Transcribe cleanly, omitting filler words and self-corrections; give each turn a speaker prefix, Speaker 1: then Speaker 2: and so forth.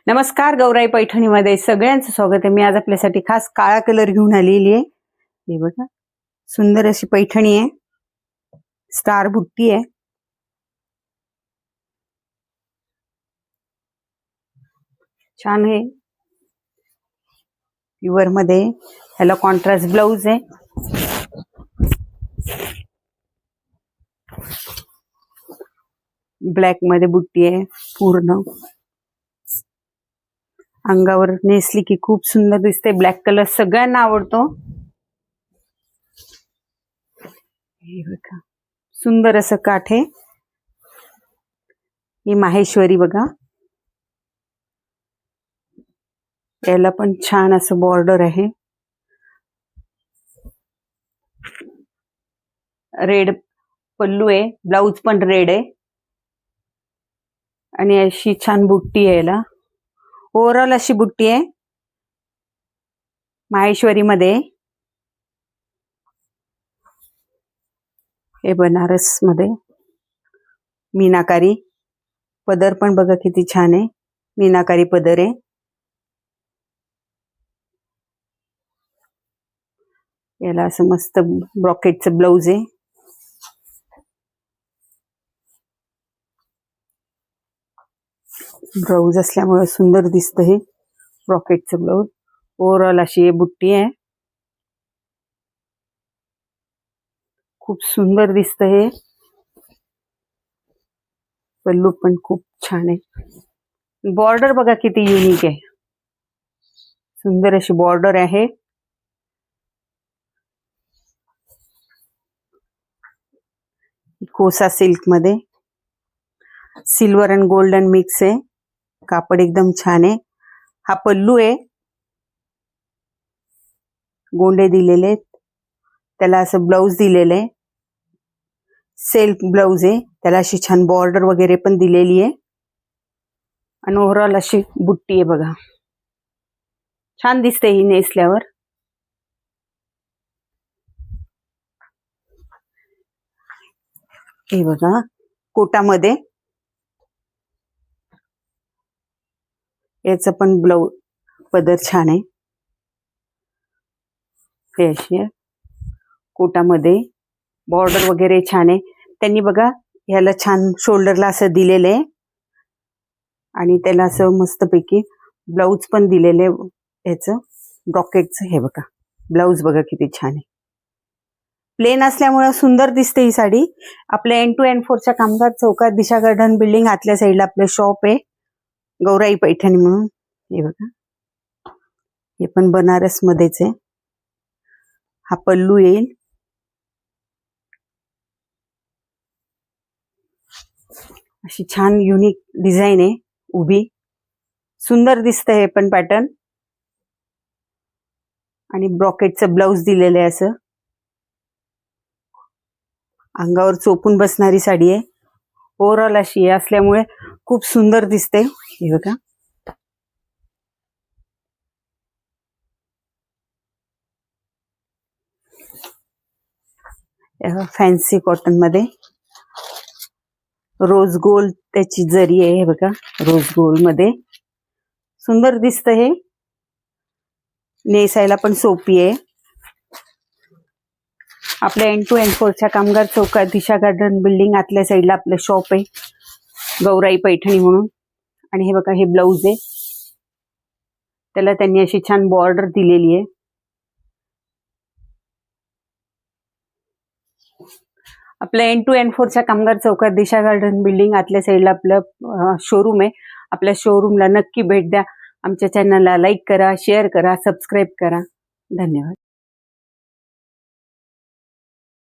Speaker 1: नमस्कार, गौराई पैठणीमध्ये सगळ्यांचं स्वागत आहे। मी आज आपल्यासाठी खास काळा कलर घेऊन आलेली आहे। हे बघा, सुंदर अशी पैठणी आहे, स्टार बुट्टी आहे। छान आहे, प्युअर मध्ये। ह्याला कॉन्ट्रास्ट ब्लाउज आहे। ब्लॅक मध्ये बुट्टी आहे पूर्ण। अंगावर नेसली की खूप सुंदर दिसते। ब्लॅक कलर सगळ्यांना आवडतो। हे बघा, सुंदर असं काठ आहे। ही माहेश्वरी बघा, याला पण छान असं बॉर्डर आहे। रेड पल्लू आहे, ब्लाउज पण रेड आहे आणि अशी छान बुट्टी आहे। याला ओव्हरऑल अशी बुट्टी आहे माहेश्वरी मध्ये। हे बनारस मध्ये मीनाकारी पदर पण बघा किती छान आहे। मीनाकारी पदर आहे। याला असं मस्त ब्रॉकेटचं ब्लाउज आहे। ब्लाउज असल्यामुळे सुंदर दिसतं हे ब्रॉकेटचं ब्लाउज। ओव्हरऑल अशी बुट्टी आहे, खूप सुंदर दिसतं हे। पल्लू पण खूप छान आहे। बॉर्डर बघा किती युनिक आहे, सुंदर अशी बॉर्डर आहे। कोसा सिल्क मध्ये सिल्वर अँड गोल्डन मिक्स आहे। कापड एकदम छान आहे। हा पल्लू आहे, गोंडे दिलेले आहेत। त्याला असं ब्लाउज दिलेलं आहे, सेल्फ ब्लाउज आहे। त्याला अशी छान बॉर्डर वगैरे पण दिलेली आहे आणि ओव्हरऑल अशी बुट्टी आहे बघा। छान दिसते ही नेसल्यावर। हे बघा, कोटामध्ये याचं पण ब्लाउज पदर छान आहे। हे अशी आहे, कोटामध्ये बॉर्डर वगैरे छान आहे। त्यांनी बघा ह्याला छान शोल्डरला असं दिलेलं आहे आणि त्याला असं मस्तपैकी ब्लाउज पण दिलेलं आहे ह्याचं ब्रॉकेटचं। हे बघा, ब्लाउज बघा किती छान आहे। प्लेन असल्यामुळे सुंदर दिसते ही साडी। आपल्या N2N4च्या कामगार चौकात दिशा गार्डन बिल्डिंग आतल्या साईडला आपलं शॉप आहे, गौराई पैठणी म्हणून। हे बघा, हे पण बनारस मध्येच आहे। हा पल्लू येईल, अशी छान युनिक डिझाईन आहे उभी। सुंदर दिसतं हे पण पॅटर्न आणि ब्रॉकेटचं ब्लाउज दिलेलं आहे असं। अंगावर चोपून बसणारी साडी आहे। ओव्हरऑल अशी असल्यामुळे खूप सुंदर दिसते। हे बघा, फॅन्सी कॉटन मध्ये रोज गोल्ड त्याची जरी आहे। हे बघा, रोज गोल्ड मध्ये सुंदर दिसतं हे। नेसायला पण सोपी आहे। आपल्या N2N4च्या कामगार चौकात दिशा गार्डन बिल्डिंग आतल्या साईडला आपलं शॉप आहे, गौराई पैठणी म्हणून। आणि हे बघा, हे ब्लाउज आहे, त्याला त्यांनी अशी छान बॉर्डर दिलेली आहे। आपल्या N2N4च्या कामगार चौकात दिशा गार्डन बिल्डिंग आतल्या साईडला आपलं शोरूम आहे। आपल्या शोरूमला नक्की भेट द्या। आमच्या चॅनलला लाईक करा, शेअर करा, सबस्क्राईब करा। धन्यवाद।